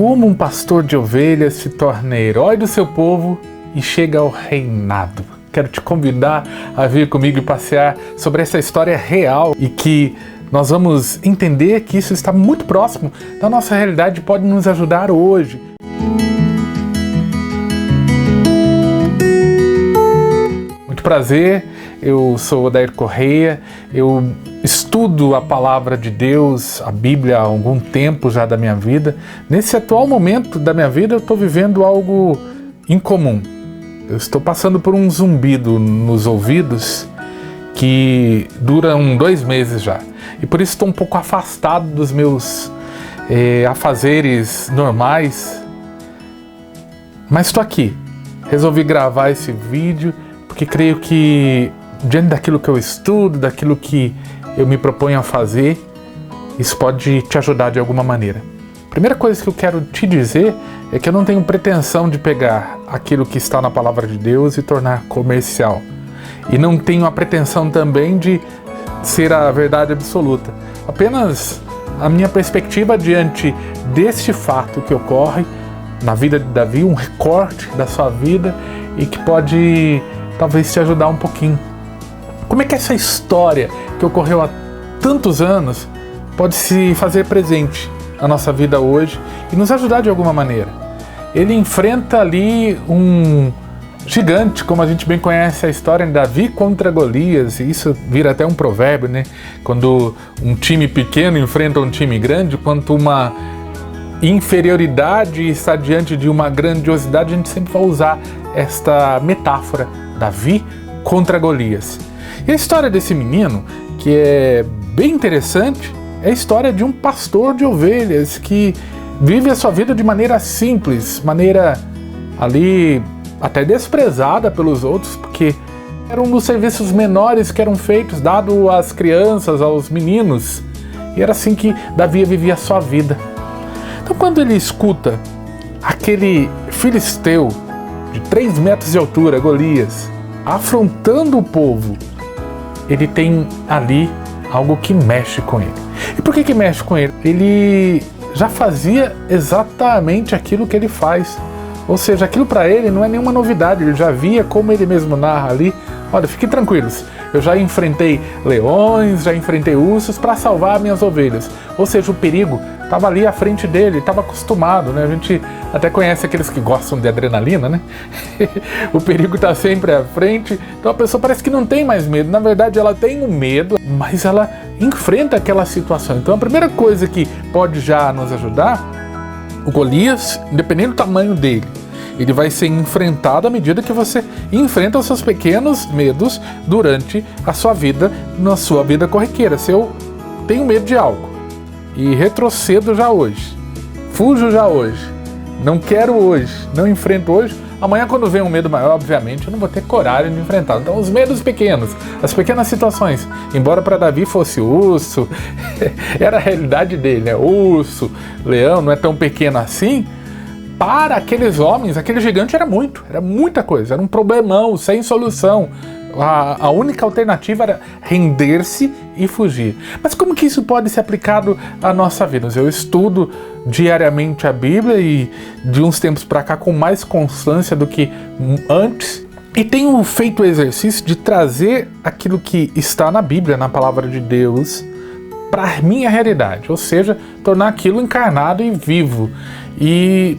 Como um pastor de ovelhas se torna herói do seu povo e chega ao reinado. Quero te convidar a vir comigo e passear sobre essa história real e que nós vamos entender que isso está muito próximo da nossa realidade e pode nos ajudar hoje. Muito prazer, eu sou Odair Correia, eu estudo a palavra de Deus, a Bíblia, há algum tempo já da minha vida. Nesse atual momento da minha vida eu estou vivendo algo incomum. Eu estou passando por um zumbido nos ouvidos que dura 2 meses já. E por isso estou um pouco afastado dos meus afazeres normais. Mas estou aqui. Resolvi gravar esse vídeo porque creio que, diante daquilo que eu estudo, daquilo que eu me proponho a fazer, isso pode te ajudar de alguma maneira. A primeira coisa que eu quero te dizer é que eu não tenho pretensão de pegar aquilo que está na palavra de Deus e tornar comercial. E não tenho a pretensão também de ser a verdade absoluta. Apenas a minha perspectiva diante deste fato que ocorre na vida de Davi, um recorte da sua vida e que pode talvez te ajudar um pouquinho. Como é que essa história que ocorreu há tantos anos pode se fazer presente na nossa vida hoje e nos ajudar de alguma maneira? Ele enfrenta ali um gigante, como a gente bem conhece a história de Davi contra Golias, e isso vira até um provérbio, né? Quando um time pequeno enfrenta um time grande, quanto uma inferioridade está diante de uma grandiosidade, a gente sempre vai usar esta metáfora, Davi contra Golias. E a história desse menino, que é bem interessante, é a história de um pastor de ovelhas que vive a sua vida de maneira simples, maneira ali até desprezada pelos outros, porque era um dos serviços menores que eram feitos, dado às crianças, aos meninos, e era assim que Davi vivia a sua vida. Então quando ele escuta aquele filisteu de 3 metros de altura, Golias, afrontando o povo, ele tem ali algo que mexe com ele. E por que mexe com ele? Ele já fazia exatamente aquilo que ele faz. Ou seja, aquilo para ele não é nenhuma novidade, ele já via, como ele mesmo narra ali. Olha, fiquem tranquilos, eu já enfrentei leões, já enfrentei ursos para salvar minhas ovelhas. Ou seja, o perigo estava ali à frente dele, estava acostumado, né? A gente até conhece aqueles que gostam de adrenalina, né? O perigo está sempre à frente, então a pessoa parece que não tem mais medo. Na verdade, ela tem um medo, mas ela enfrenta aquela situação. Então a primeira coisa que pode já nos ajudar, o Golias, independente do tamanho dele, ele vai ser enfrentado à medida que você enfrenta os seus pequenos medos durante a sua vida, na sua vida corriqueira. Se eu tenho medo de algo e retrocedo já hoje, fujo já hoje, não quero hoje, não enfrento hoje, amanhã quando vem um medo maior, obviamente, eu não vou ter coragem de enfrentar. Então os medos pequenos, as pequenas situações, embora para Davi fosse urso, era a realidade dele, né? Urso, leão, não é tão pequeno assim. Para aqueles homens, aquele gigante era muita coisa, era um problemão, sem solução. A única alternativa era render-se e fugir. Mas como que isso pode ser aplicado à nossa vida? Eu estudo diariamente a Bíblia e de uns tempos para cá com mais constância do que antes. E tenho feito o exercício de trazer aquilo que está na Bíblia, na palavra de Deus, para a minha realidade. Ou seja, tornar aquilo encarnado e vivo. E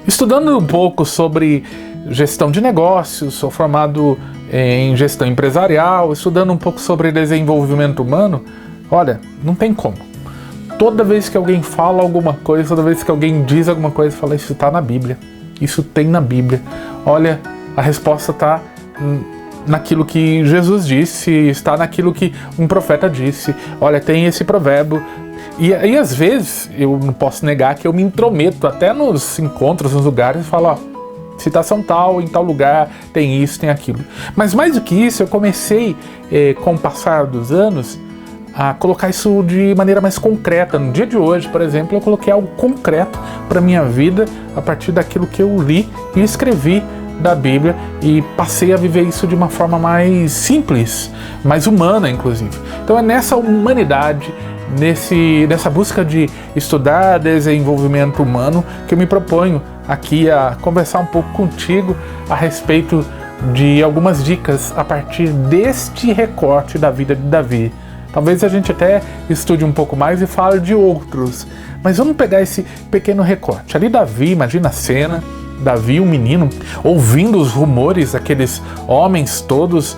estudando um pouco sobre gestão de negócios, sou formado em gestão empresarial, estudando um pouco sobre desenvolvimento humano, olha, não tem como. Toda vez que alguém fala alguma coisa, toda vez que alguém diz alguma coisa, fala, isso está na Bíblia, isso tem na Bíblia. Olha, a resposta está naquilo que Jesus disse, está naquilo que um profeta disse. Olha, tem esse provérbio. E aí, às vezes, eu não posso negar que eu me intrometo até nos encontros, nos lugares, e falo, ó, citação tal, em tal lugar, tem isso, tem aquilo. Mas mais do que isso, eu comecei, com o passar dos anos, a colocar isso de maneira mais concreta. No dia de hoje, por exemplo, eu coloquei algo concreto para a minha vida a partir daquilo que eu li e escrevi da Bíblia e passei a viver isso de uma forma mais simples, mais humana, inclusive. Então é nessa humanidade, nessa busca de estudar desenvolvimento humano que eu me proponho aqui a conversar um pouco contigo a respeito de algumas dicas a partir deste recorte da vida de Davi. Talvez a gente até estude um pouco mais e fale de outros, mas vamos pegar esse pequeno recorte. Ali Davi, imagina a cena, Davi, um menino, ouvindo os rumores, aqueles homens todos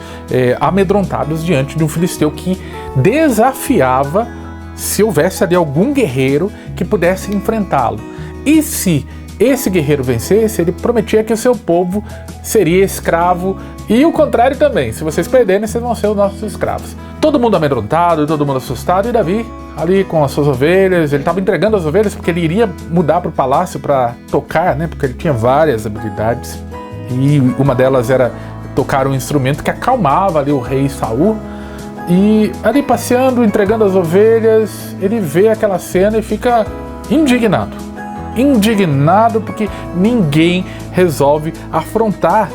amedrontados diante de um filisteu que desafiava se houvesse ali algum guerreiro que pudesse enfrentá-lo. E se esse guerreiro vencesse, ele prometia que o seu povo seria escravo, e o contrário também, se vocês perderem, vocês vão ser os nossos escravos. Todo mundo amedrontado, todo mundo assustado, e Davi ali com as suas ovelhas, ele estava entregando as ovelhas porque ele iria mudar para o palácio para tocar, né? Porque ele tinha várias habilidades, e uma delas era tocar um instrumento que acalmava ali o rei Saul. E ali passeando, entregando as ovelhas, ele vê aquela cena e fica indignado porque ninguém resolve afrontar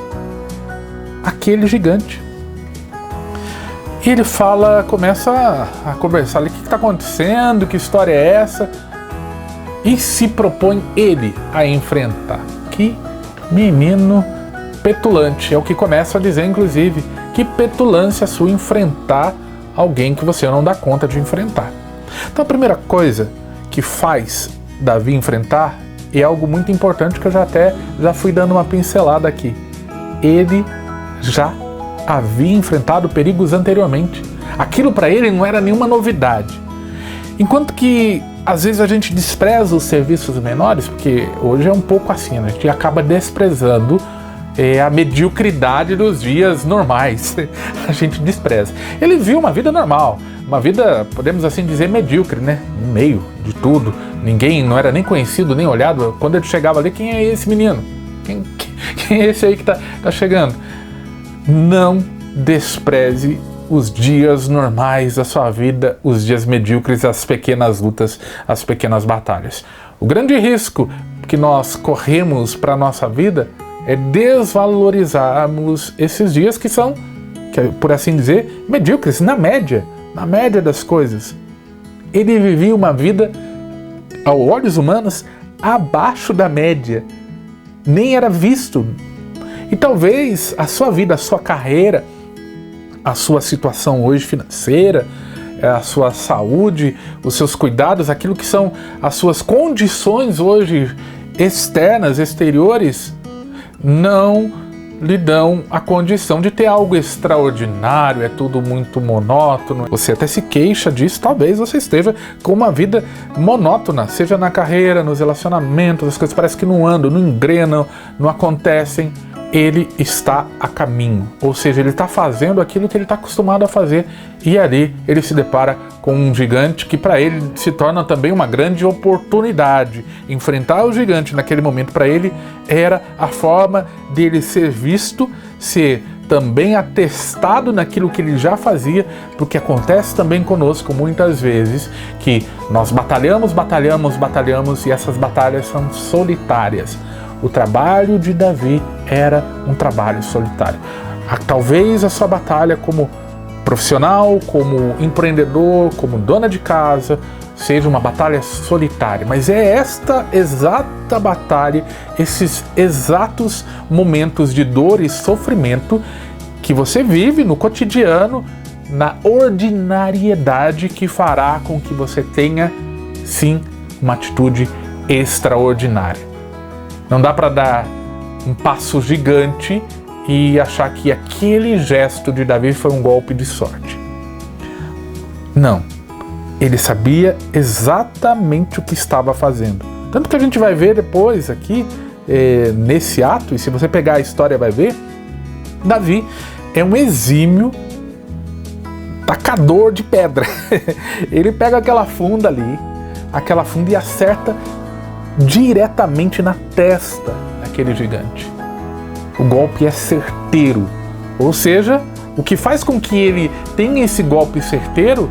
aquele gigante. E ele começa a conversar ali, o que está acontecendo, que história é essa? E se propõe ele a enfrentar. Que menino petulante, é o que começa a dizer, inclusive, que petulância sua enfrentar alguém que você não dá conta de enfrentar. Então a primeira coisa que faz Davi enfrentar é algo muito importante que eu já fui dando uma pincelada aqui. Ele já havia enfrentado perigos anteriormente. Aquilo para ele não era nenhuma novidade. Enquanto que às vezes a gente despreza os serviços menores, porque hoje é um pouco assim, né? A gente acaba desprezando a mediocridade dos dias normais. A gente despreza. Ele viu uma vida normal, uma vida, podemos assim dizer, medíocre, né? No meio de tudo. Ninguém, não era nem conhecido, nem olhado. Quando ele chegava ali, quem é esse menino? Quem é esse aí que tá chegando? Não despreze os dias normais da sua vida, os dias medíocres, as pequenas lutas, as pequenas batalhas. O grande risco que nós corremos para a nossa vida é desvalorizarmos esses dias que são, por assim dizer, medíocres, na média das coisas. Ele vivia uma vida, aos olhos humanos, abaixo da média. Nem era visto. E talvez a sua vida, a sua carreira, a sua situação hoje financeira, a sua saúde, os seus cuidados, aquilo que são as suas condições hoje externas, exteriores, não lhe dão a condição de ter algo extraordinário, é tudo muito monótono. Você até se queixa disso, talvez você esteja com uma vida monótona, seja na carreira, nos relacionamentos, as coisas parecem que não andam, não engrenam, não acontecem. Ele está a caminho, ou seja, ele está fazendo aquilo que ele está acostumado a fazer, e ali ele se depara com um gigante que para ele se torna também uma grande oportunidade. Enfrentar o gigante naquele momento para ele era a forma dele ser visto, ser também atestado naquilo que ele já fazia, porque acontece também conosco muitas vezes que nós batalhamos e essas batalhas são solitárias. O trabalho de Davi era um trabalho solitário. Talvez a sua batalha como profissional, como empreendedor, como dona de casa, seja uma batalha solitária. Mas é esta exata batalha, esses exatos momentos de dor e sofrimento que você vive no cotidiano, na ordinariedade, que fará com que você tenha, sim, uma atitude extraordinária. Não dá para dar um passo gigante e achar que aquele gesto de Davi foi um golpe de sorte. Não. Ele sabia exatamente o que estava fazendo. Tanto que a gente vai ver depois aqui, nesse ato, e se você pegar a história vai ver, Davi é um exímio tacador de pedra. Ele pega aquela funda ali, e acerta diretamente na testa daquele gigante. O golpe é certeiro, ou seja, o que faz com que ele tenha esse golpe certeiro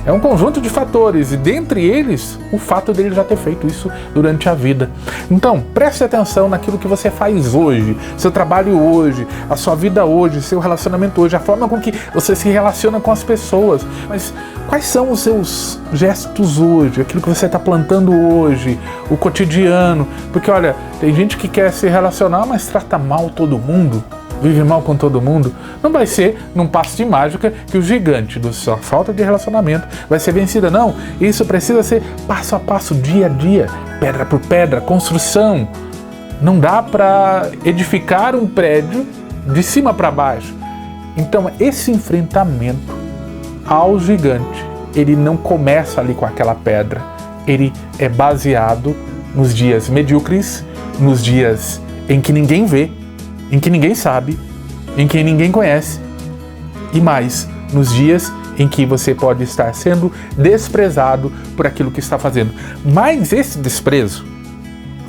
É um conjunto de fatores, e dentre eles, o fato dele já ter feito isso durante a vida. Então, preste atenção naquilo que você faz hoje, seu trabalho hoje, a sua vida hoje, seu relacionamento hoje, a forma com que você se relaciona com as pessoas. Mas quais são os seus gestos hoje, aquilo que você está plantando hoje, o cotidiano? Porque olha, tem gente que quer se relacionar, mas trata mal todo mundo, vive mal com todo mundo. Não vai ser num passo de mágica que o gigante da sua falta de relacionamento vai ser vencida, não. Isso precisa ser passo a passo, dia a dia, pedra por pedra, construção. Não dá para edificar um prédio de cima para baixo. Então, esse enfrentamento ao gigante, ele não começa ali com aquela pedra. Ele é baseado nos dias medíocres, nos dias em que ninguém vê, em que ninguém sabe, em que ninguém conhece, e mais, nos dias em que você pode estar sendo desprezado por aquilo que está fazendo. Mas esse desprezo,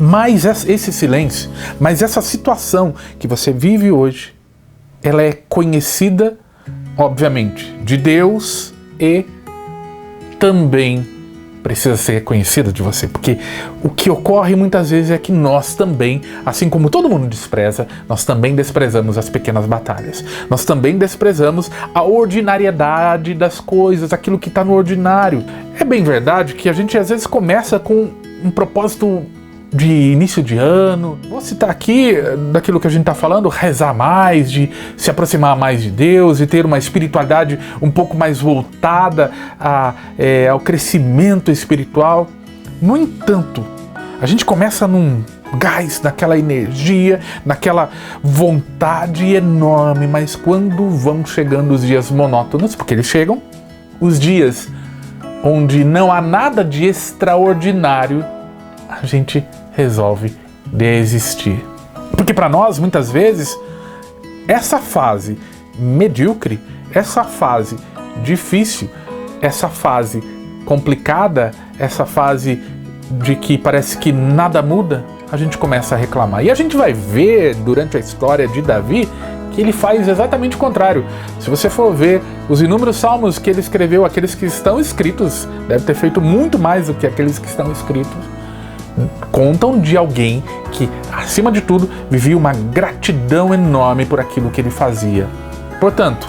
mais esse silêncio, mais essa situação que você vive hoje, ela é conhecida, obviamente, de Deus e também precisa ser conhecida de você, porque o que ocorre muitas vezes é que nós também, assim como todo mundo despreza, nós também desprezamos as pequenas batalhas. Nós também desprezamos a ordinariedade das coisas, aquilo que está no ordinário. É bem verdade que a gente às vezes começa com um propósito de início de ano. Vou citar aqui daquilo que a gente está falando, rezar mais, de se aproximar mais de Deus e ter uma espiritualidade um pouco mais voltada ao crescimento espiritual. No entanto, a gente começa num gás, naquela energia, naquela vontade enorme, mas quando vão chegando os dias monótonos, porque eles chegam, os dias onde não há nada de extraordinário, a gente resolve desistir. Porque para nós, muitas vezes, essa fase medíocre, essa fase difícil, essa fase complicada, essa fase de que parece que nada muda, a gente começa a reclamar. E a gente vai ver durante a história de Davi que ele faz exatamente o contrário. Se você for ver os inúmeros salmos que ele escreveu, aqueles que estão escritos, deve ter feito muito mais do que aqueles que estão escritos, contam de alguém que, acima de tudo, vivia uma gratidão enorme por aquilo que ele fazia. Portanto,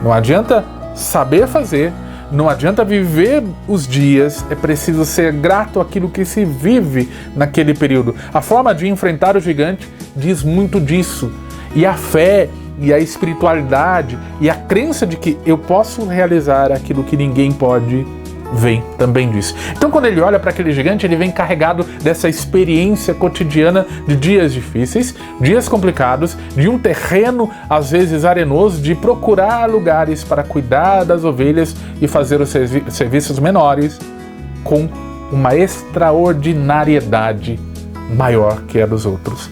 não adianta saber fazer, não adianta viver os dias, é preciso ser grato àquilo que se vive naquele período. A forma de enfrentar o gigante diz muito disso. E a fé, e a espiritualidade, e a crença de que eu posso realizar aquilo que ninguém pode, vem também disso. Então, quando ele olha para aquele gigante, ele vem carregado dessa experiência cotidiana de dias difíceis, dias complicados, de um terreno às vezes arenoso, de procurar lugares para cuidar das ovelhas e fazer os serviços menores com uma extraordinariedade maior que a dos outros.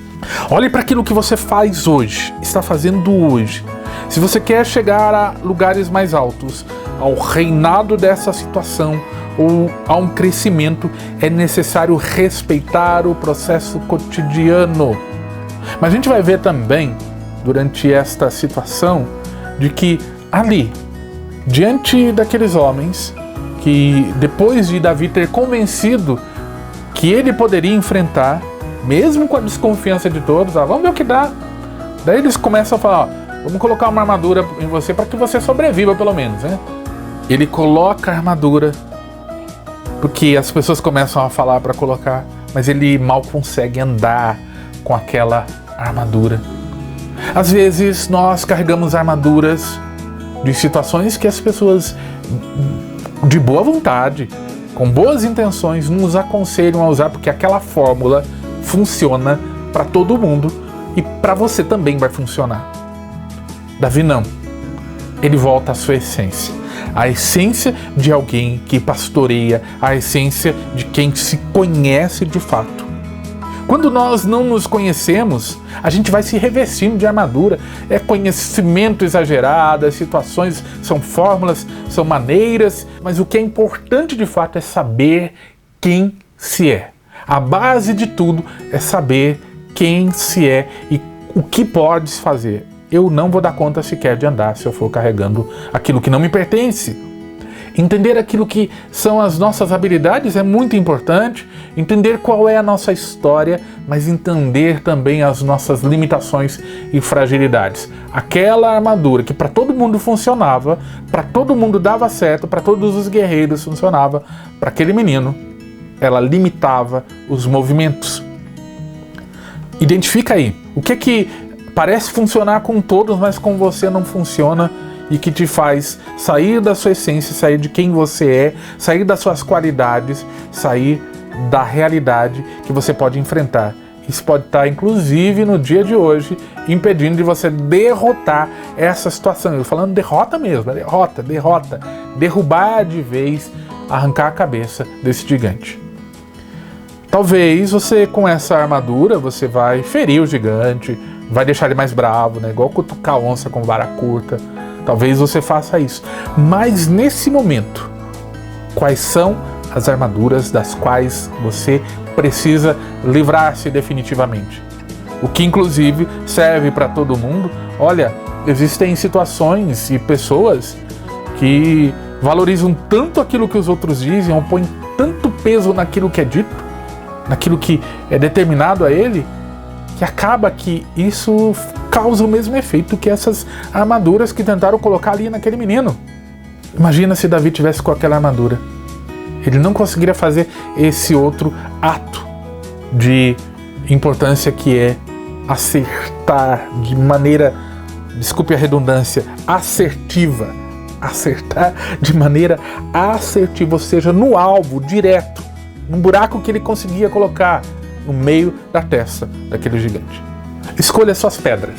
Olhe para aquilo que você faz hoje, está fazendo hoje. Se você quer chegar a lugares mais altos, ao reinado dessa situação ou a um crescimento, é necessário respeitar o processo cotidiano. Mas a gente vai ver também, durante esta situação, de que ali, diante daqueles homens, que depois de Davi ter convencido que ele poderia enfrentar, mesmo com a desconfiança de todos, vamos ver o que dá. Daí eles começam a falar, vamos colocar uma armadura em você para que você sobreviva pelo menos, né? Ele coloca a armadura, porque as pessoas começam a falar para colocar, mas ele mal consegue andar com aquela armadura. Às vezes nós carregamos armaduras de situações que as pessoas de boa vontade, com boas intenções, nos aconselham a usar, porque aquela fórmula funciona para todo mundo e para você também vai funcionar. Davi não. Ele volta à sua essência. A essência de alguém que pastoreia, a essência de quem se conhece de fato. Quando nós não nos conhecemos, a gente vai se revestindo de armadura. É conhecimento exagerado, as situações são fórmulas, são maneiras, mas o que é importante de fato é saber quem se é. A base de tudo é saber quem se é e o que podes fazer. Eu não vou dar conta sequer de andar se eu for carregando aquilo que não me pertence. Entender aquilo que são as nossas habilidades é muito importante, entender qual é a nossa história, mas entender também as nossas limitações e fragilidades. Aquela armadura que para todo mundo funcionava, para todo mundo dava certo, para todos os guerreiros funcionava, para aquele menino, ela limitava os movimentos. Identifica aí, o que parece funcionar com todos, mas com você não funciona, e que te faz sair da sua essência, sair de quem você é, sair das suas qualidades, sair da realidade que você pode enfrentar. Isso pode estar, inclusive, no dia de hoje, impedindo de você derrotar essa situação. Eu falando derrota mesmo, derrota, derrubar de vez, arrancar a cabeça desse gigante. Talvez você, com essa armadura, você vai ferir o gigante, vai deixar ele mais bravo, né? Igual cutucar a onça com vara curta. Talvez você faça isso. Mas nesse momento, quais são as armaduras das quais você precisa livrar-se definitivamente? O que inclusive serve para todo mundo. Olha, existem situações e pessoas que valorizam tanto aquilo que os outros dizem, ou põem tanto peso naquilo que é dito, naquilo que é determinado a ele, que acaba que isso causa o mesmo efeito que essas armaduras que tentaram colocar ali naquele menino. Imagina se Davi tivesse com aquela armadura. Ele não conseguiria fazer esse outro ato de importância, que é acertar de maneira, desculpe a redundância, assertiva. Acertar de maneira assertiva, ou seja, no alvo, direto, num buraco que ele conseguia colocar no meio da testa daquele gigante. Escolha suas pedras.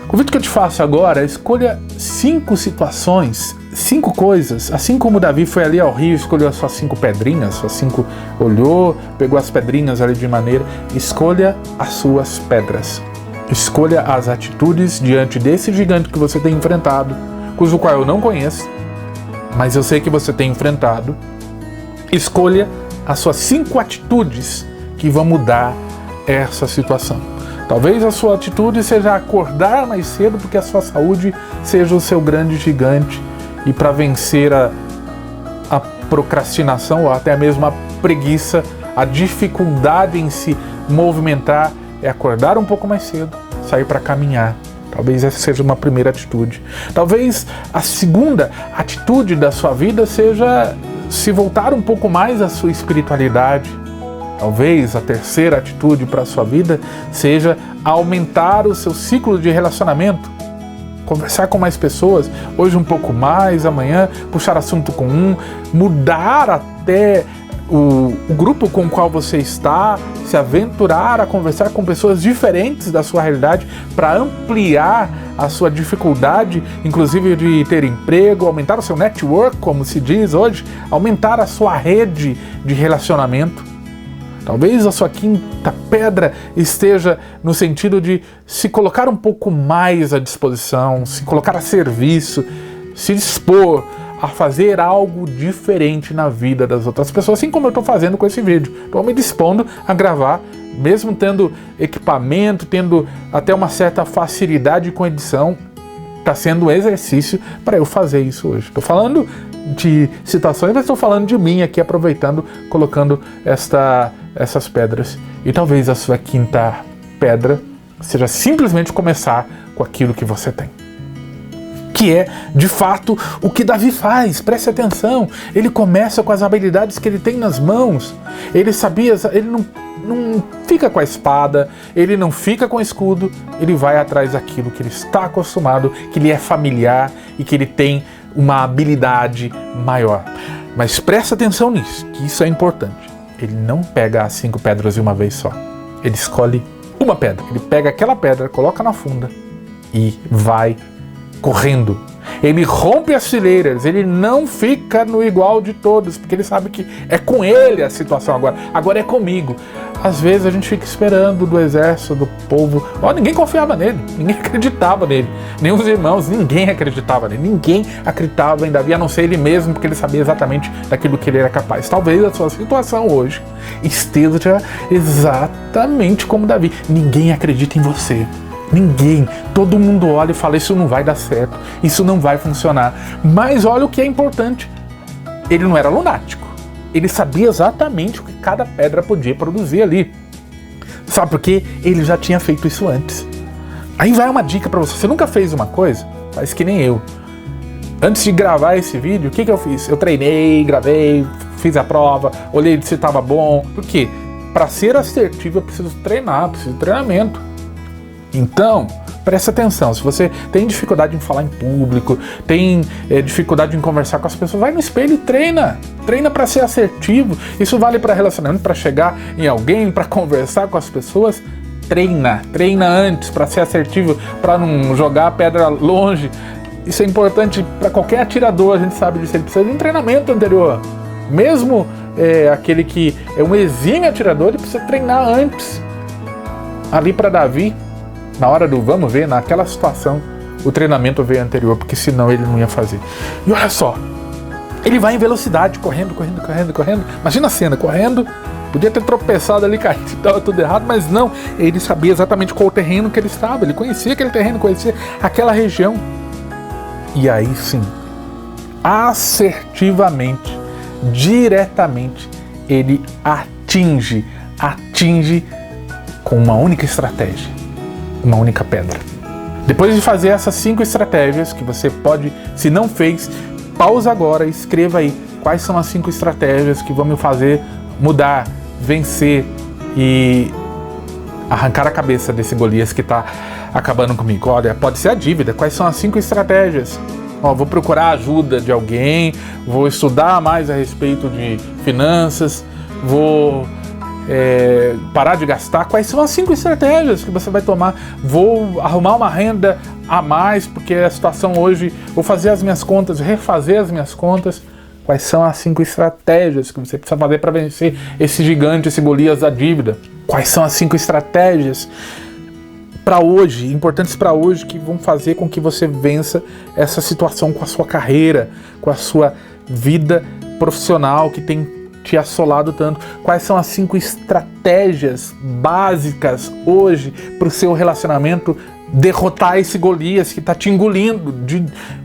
O convite que eu te faço agora é: escolha 5 situações, 5 coisas, assim como Davi foi ali ao rio, escolheu as suas 5 pedrinhas, suas 5, olhou, pegou as pedrinhas ali de maneira, escolha as suas pedras. Escolha as atitudes diante desse gigante que você tem enfrentado, cujo qual eu não conheço, mas eu sei que você tem enfrentado. Escolha as suas 5 atitudes que vão mudar essa situação. Talvez a sua atitude seja acordar mais cedo, porque a sua saúde seja o seu grande gigante, e para vencer a procrastinação, ou até mesmo a preguiça, a dificuldade em se movimentar, é acordar um pouco mais cedo, sair para caminhar. Talvez essa seja uma primeira atitude. Talvez a segunda atitude da sua vida seja se voltar um pouco mais à sua espiritualidade. Talvez a terceira atitude para a sua vida seja aumentar o seu ciclo de relacionamento. Conversar com mais pessoas, hoje um pouco mais, amanhã puxar assunto com um, mudar até o grupo com o qual você está, se aventurar a conversar com pessoas diferentes da sua realidade para ampliar a sua dificuldade, inclusive de ter emprego, aumentar o seu network, como se diz hoje, aumentar a sua rede de relacionamento. Talvez a sua quinta pedra esteja no sentido de se colocar um pouco mais à disposição, se colocar a serviço, se dispor a fazer algo diferente na vida das outras pessoas, assim como eu estou fazendo com esse vídeo. Estou me dispondo a gravar, mesmo tendo equipamento, tendo até uma certa facilidade com edição. Está sendo um exercício para eu fazer isso hoje. Estou falando de situações, mas estou falando de mim aqui, aproveitando, colocando essas pedras. E talvez a sua quinta pedra seja simplesmente começar com aquilo que você tem, que é, de fato, o que Davi faz. Preste atenção, ele começa com as habilidades que ele tem nas mãos. Ele sabia, ele não fica com a espada, ele não fica com o escudo, ele vai atrás daquilo que ele está acostumado, que lhe é familiar e que ele tem uma habilidade maior. Mas presta atenção nisso, que isso é importante. Ele não pega as 5 pedras de uma vez só. Ele escolhe uma pedra. Ele pega aquela pedra, coloca na funda e vai correndo. Ele rompe as fileiras, ele não fica no igual de todos, porque ele sabe que é com ele a situação agora. Agora é comigo. Às vezes a gente fica esperando do exército, do povo. Ninguém confiava nele, ninguém acreditava nele. Nem os irmãos, ninguém acreditava nele. Ninguém acreditava em Davi, a não ser ele mesmo, porque ele sabia exatamente daquilo que ele era capaz. Talvez a sua situação hoje esteja exatamente como Davi. Ninguém acredita em você. Ninguém. Todo mundo olha e fala, isso não vai dar certo, isso não vai funcionar. Mas olha o que é importante. Ele não era lunático. Ele sabia exatamente o que cada pedra podia produzir ali. Sabe por quê? Ele já tinha feito isso antes. Aí vai uma dica pra você. Você nunca fez uma coisa? Faz que nem eu. Antes de gravar esse vídeo, o que eu fiz? Eu treinei, gravei, fiz a prova, olhei se estava bom. Por quê? Para ser assertivo eu preciso treinar, preciso de treinamento. Então, presta atenção. Se você tem dificuldade em falar em público, tem dificuldade em conversar com as pessoas, vai no espelho e treina. Treina para ser assertivo. Isso vale para relacionamento, para chegar em alguém, para conversar com as pessoas. Treina antes para ser assertivo, para não jogar a pedra longe. Isso é importante para qualquer atirador, a gente sabe disso. Ele precisa de um treinamento anterior. Mesmo aquele que é um exímio atirador, ele precisa treinar antes. Ali para Davi, na hora do vamos ver, naquela situação, o treinamento veio anterior, porque senão ele não ia fazer. E olha só, ele vai em velocidade, correndo. Imagina a cena, correndo. Podia ter tropeçado ali, caído, estava tudo errado, mas não. Ele sabia exatamente qual o terreno que ele estava. Ele conhecia aquele terreno, conhecia aquela região. E aí sim, assertivamente, diretamente, ele atinge com uma única estratégia, uma única pedra. Depois de fazer essas 5 estratégias que você pode, se não fez, pausa agora e escreva aí quais são as 5 estratégias que vão me fazer mudar, vencer e arrancar a cabeça desse Golias que está acabando comigo. Olha, pode ser a dívida. Quais são as 5 estratégias? Vou procurar ajuda de alguém, vou estudar mais a respeito de finanças, vou parar de gastar. Quais são as 5 estratégias que você vai tomar? Vou arrumar uma renda a mais, porque a situação hoje, vou fazer as minhas contas, refazer as minhas contas. Quais são as 5 estratégias que você precisa fazer para vencer esse gigante, esse Golias da dívida? Quais são as 5 estratégias para hoje, importantes para hoje, que vão fazer com que você vença essa situação com a sua carreira, com a sua vida profissional que tem te assolado tanto? Quais são as 5 estratégias básicas hoje para o seu relacionamento derrotar esse Golias que está te engolindo?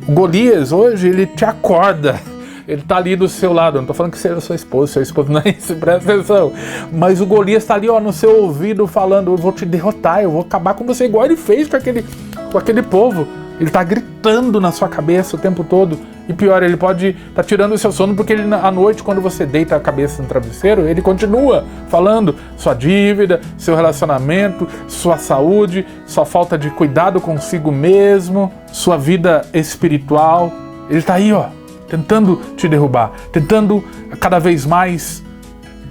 O Golias hoje, ele te acorda. Ele tá ali do seu lado, eu não tô falando que seja seu esposo não é isso, presta atenção. Mas o Golias tá ali, ó, no seu ouvido falando, eu vou te derrotar, eu vou acabar com você, igual ele fez com aquele povo. Ele tá gritando na sua cabeça o tempo todo. E pior, ele pode tá tirando o seu sono, porque ele, à noite, quando você deita a cabeça no travesseiro, ele continua falando sua dívida, seu relacionamento, sua saúde, sua falta de cuidado consigo mesmo, sua vida espiritual. Ele tá aí, ó, tentando te derrubar, tentando cada vez mais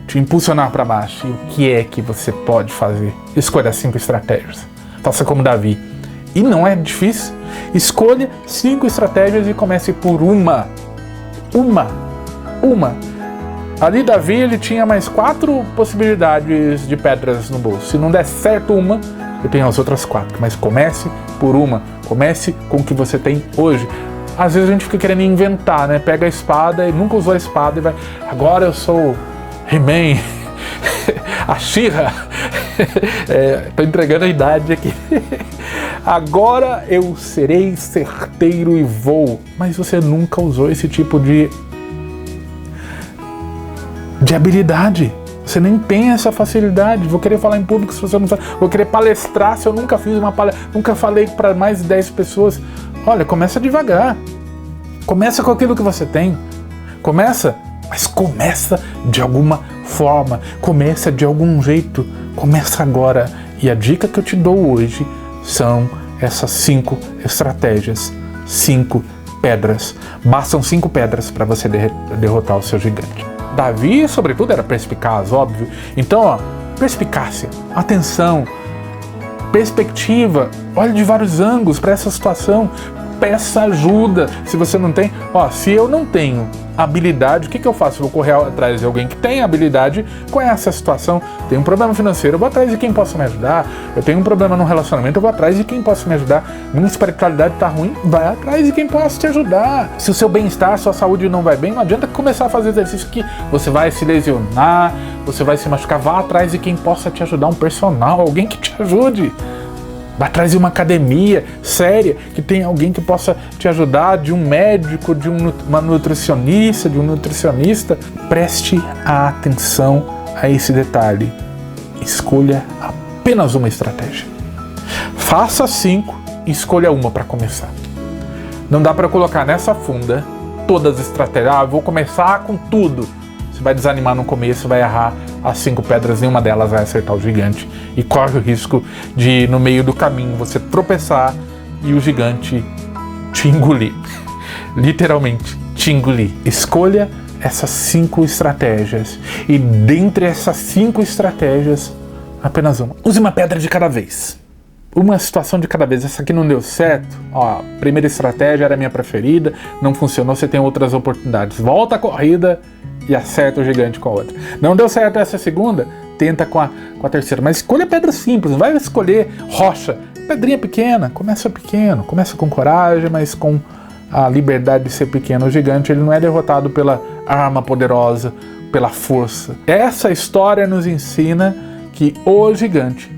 te impulsionar para baixo. E o que é que você pode fazer? Escolha 5 estratégias. Faça como Davi. E não é difícil. Escolha 5 estratégias e comece por uma. Ali Davi, ele tinha mais 4 possibilidades de pedras no bolso. Se não der certo uma, eu tenho as outras 4. Mas comece por uma. Comece com o que você tem hoje. Às vezes a gente fica querendo inventar, né? Pega a espada e nunca usou a espada e vai... Agora eu sou He-Man, a She-Ra. Tô entregando a idade aqui. Agora eu serei certeiro e vou. Mas você nunca usou esse tipo de habilidade. Você nem tem essa facilidade. Vou querer falar em público se você não sabe. Vou querer palestrar se eu nunca fiz uma palestra. Nunca falei para mais de 10 pessoas. Olha, começa devagar. Começa com aquilo que você tem. Mas começa de alguma forma. Começa de algum jeito. Começa agora. E a dica que eu te dou hoje são essas 5 estratégias. 5 pedras. Bastam 5 pedras para você derrotar o seu gigante. Davi, sobretudo, era perspicaz, óbvio. Então, ó, perspicácia, atenção, perspectiva, olhe de vários ângulos para essa situação, peça ajuda. Se você não tem, se eu não tenho habilidade, o que eu faço? Eu vou correr atrás de alguém que tem habilidade com essa situação. Tenho um problema financeiro, eu vou atrás de quem possa me ajudar. Eu tenho um problema no relacionamento, eu vou atrás de quem possa me ajudar. Minha espiritualidade está ruim, vai atrás de quem possa te ajudar. Se o seu bem-estar, sua saúde não vai bem, não adianta começar a fazer exercício que você vai se lesionar, você vai se machucar. Vá atrás de quem possa te ajudar, um personal, alguém que te ajude. Vai atrás de uma academia séria, que tem alguém que possa te ajudar, de um médico, de uma nutricionista, de um nutricionista. Preste atenção a esse detalhe. Escolha apenas uma estratégia. Faça 5 e escolha uma para começar. Não dá para colocar nessa funda todas as estratégias. Eu vou começar com tudo. Você vai desanimar no começo, vai errar as 5 pedras, nenhuma delas vai acertar o gigante. E corre o risco de, no meio do caminho, você tropeçar e o gigante te engolir. Literalmente, te engolir. Escolha essas 5 estratégias. E dentre essas 5 estratégias, apenas uma. Use uma pedra de cada vez. Uma situação de cada vez. Essa aqui não deu certo. Ó, a primeira estratégia era a minha preferida, não funcionou, você tem outras oportunidades. Volta a corrida e acerta o gigante com a outra. Não deu certo essa segunda, tenta com a terceira. Mas escolha pedra simples, não vai escolher rocha. Pedrinha pequena, começa pequeno, começa com coragem, mas com a liberdade de ser pequeno. O gigante, ele não é derrotado pela arma poderosa, pela força. Essa história nos ensina que o gigante,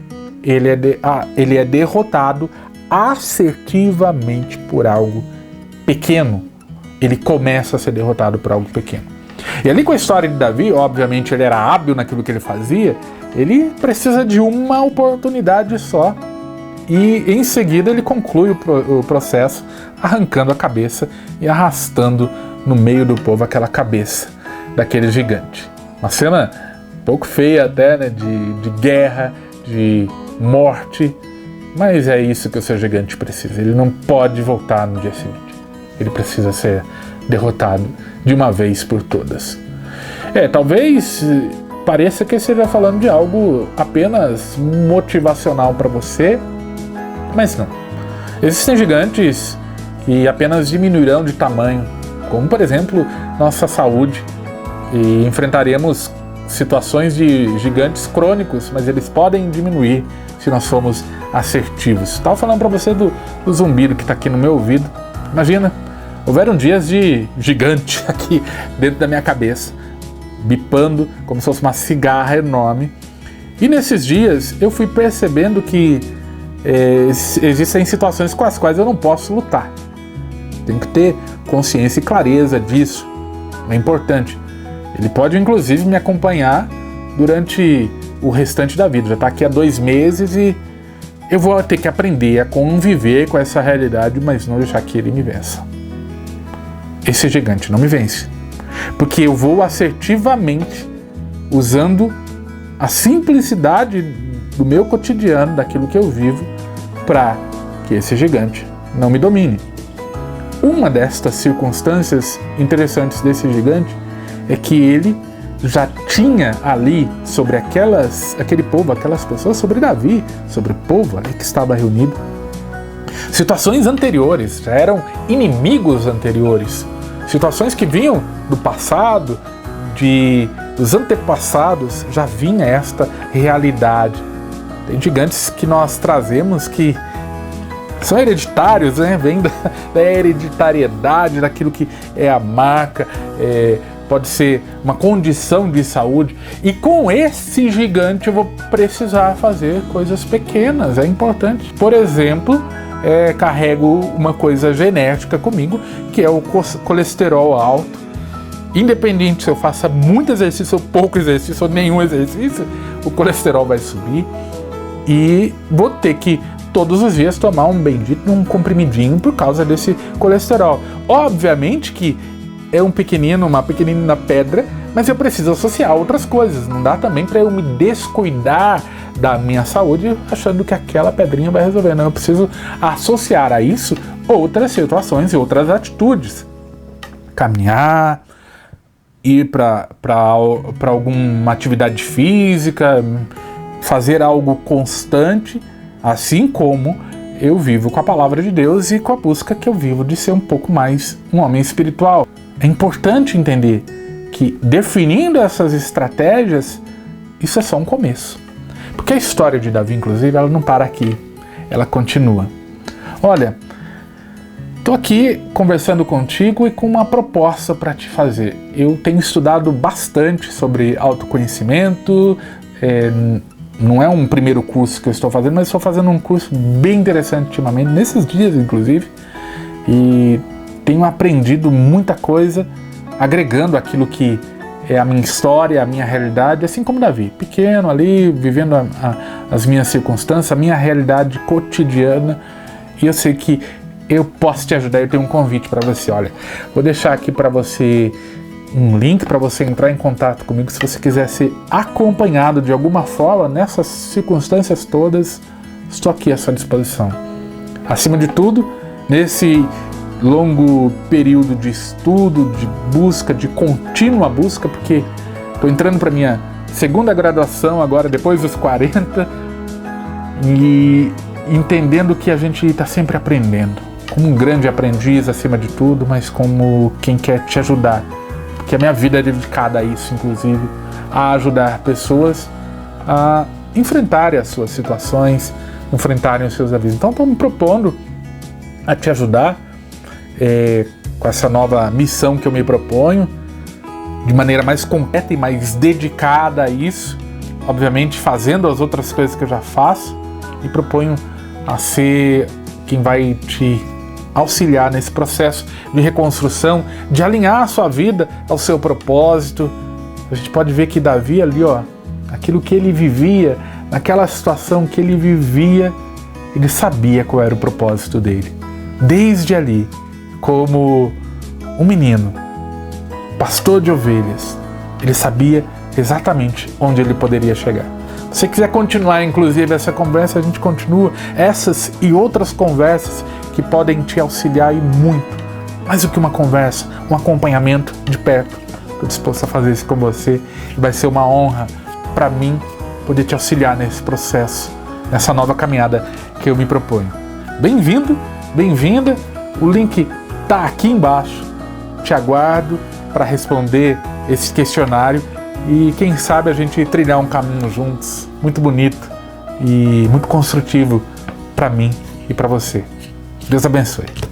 ele é derrotado assertivamente por algo pequeno. Ele começa a ser derrotado por algo pequeno. E ali com a história de Davi, obviamente ele era hábil naquilo que ele fazia, ele precisa de uma oportunidade só. E em seguida ele conclui o processo arrancando a cabeça e arrastando no meio do povo aquela cabeça daquele gigante. Uma cena um pouco feia até, né, de guerra, de morte, mas é isso que o seu gigante precisa. Ele não pode voltar no dia seguinte. Ele precisa ser derrotado de uma vez por todas. Talvez pareça que eu esteja falando de algo apenas motivacional para você, mas não. Existem gigantes que apenas diminuirão de tamanho, como por exemplo nossa saúde, e enfrentaremos situações de gigantes crônicos, mas eles podem diminuir se nós formos assertivos. Estava falando para você do zumbido que está aqui no meu ouvido. Imagina, houveram dias de gigante aqui dentro da minha cabeça, bipando como se fosse uma cigarra enorme. E nesses dias eu fui percebendo que existem situações com as quais eu não posso lutar. Tenho que ter consciência e clareza disso. É importante. Ele pode inclusive me acompanhar durante o restante da vida. Já está aqui há 2 meses e eu vou ter que aprender a conviver com essa realidade, mas não deixar que ele me vença. Esse gigante não me vence, porque eu vou assertivamente usando a simplicidade do meu cotidiano, daquilo que eu vivo, para que esse gigante não me domine. Uma destas circunstâncias interessantes desse gigante é que ele já tinha ali sobre aquele povo, aquelas pessoas, sobre Davi, sobre o povo ali que estava reunido, situações anteriores, já eram inimigos anteriores, situações que vinham do passado, dos antepassados, já vinha esta realidade. Tem gigantes que nós trazemos que são hereditários, né? Vem da hereditariedade, daquilo que é a marca, pode ser uma condição de saúde. E com esse gigante eu vou precisar fazer coisas pequenas, é importante. Por exemplo, carrego uma coisa genética comigo, que é o colesterol alto. Independente se eu faça muito exercício ou pouco exercício ou nenhum exercício, o colesterol vai subir. E vou ter que todos os dias tomar um comprimidinho por causa desse colesterol. Obviamente que é uma pequenina pedra, mas eu preciso associar outras coisas. Não dá também para eu me descuidar da minha saúde achando que aquela pedrinha vai resolver. Não, eu preciso associar a isso outras situações e outras atitudes. Caminhar, ir para alguma atividade física, fazer algo constante, assim como eu vivo com a palavra de Deus e com a busca que eu vivo de ser um pouco mais um homem espiritual. É importante entender que definindo essas estratégias, isso é só um começo. Porque a história de Davi, inclusive, ela não para aqui, ela continua. Olha, estou aqui conversando contigo e com uma proposta para te fazer. Eu tenho estudado bastante sobre autoconhecimento, Não é um primeiro curso que eu estou fazendo, mas estou fazendo um curso bem interessante ultimamente, nesses dias inclusive, e tenho aprendido muita coisa, agregando aquilo que é a minha história, a minha realidade, assim como Davi, pequeno ali, vivendo as minhas circunstâncias, a minha realidade cotidiana, e eu sei que eu posso te ajudar. Eu tenho um convite para você. Olha, vou deixar aqui para você um link para você entrar em contato comigo se você quiser ser acompanhado de alguma forma nessas circunstâncias todas. Estou aqui à sua disposição. Acima de tudo, nesse longo período de estudo, de busca, de contínua busca, porque estou entrando para minha segunda graduação agora, depois dos 40, e entendendo que a gente está sempre aprendendo, como um grande aprendiz acima de tudo, mas como quem quer te ajudar, porque a minha vida é dedicada a isso, inclusive, a ajudar pessoas a enfrentarem as suas situações, enfrentarem os seus avisos. Então estou me propondo a te ajudar com essa nova missão que eu me proponho, de maneira mais completa e mais dedicada a isso, obviamente fazendo as outras coisas que eu já faço, e proponho a ser quem vai te auxiliar nesse processo de reconstrução, de alinhar a sua vida ao seu propósito. A gente pode ver que Davi ali, aquilo que ele vivia, naquela situação que ele vivia, ele sabia qual era o propósito dele. Desde ali, como um menino, pastor de ovelhas, ele sabia exatamente onde ele poderia chegar. Se você quiser continuar, inclusive, essa conversa, a gente continua essas e outras conversas que podem te auxiliar e muito. Mais do que uma conversa, um acompanhamento de perto. Estou disposto a fazer isso com você e vai ser uma honra para mim poder te auxiliar nesse processo, nessa nova caminhada que eu me proponho. Bem-vindo, bem-vinda, o link está aqui embaixo. Te aguardo para responder esse questionário e quem sabe a gente trilhar um caminho juntos, muito bonito e muito construtivo para mim e para você. Deus abençoe.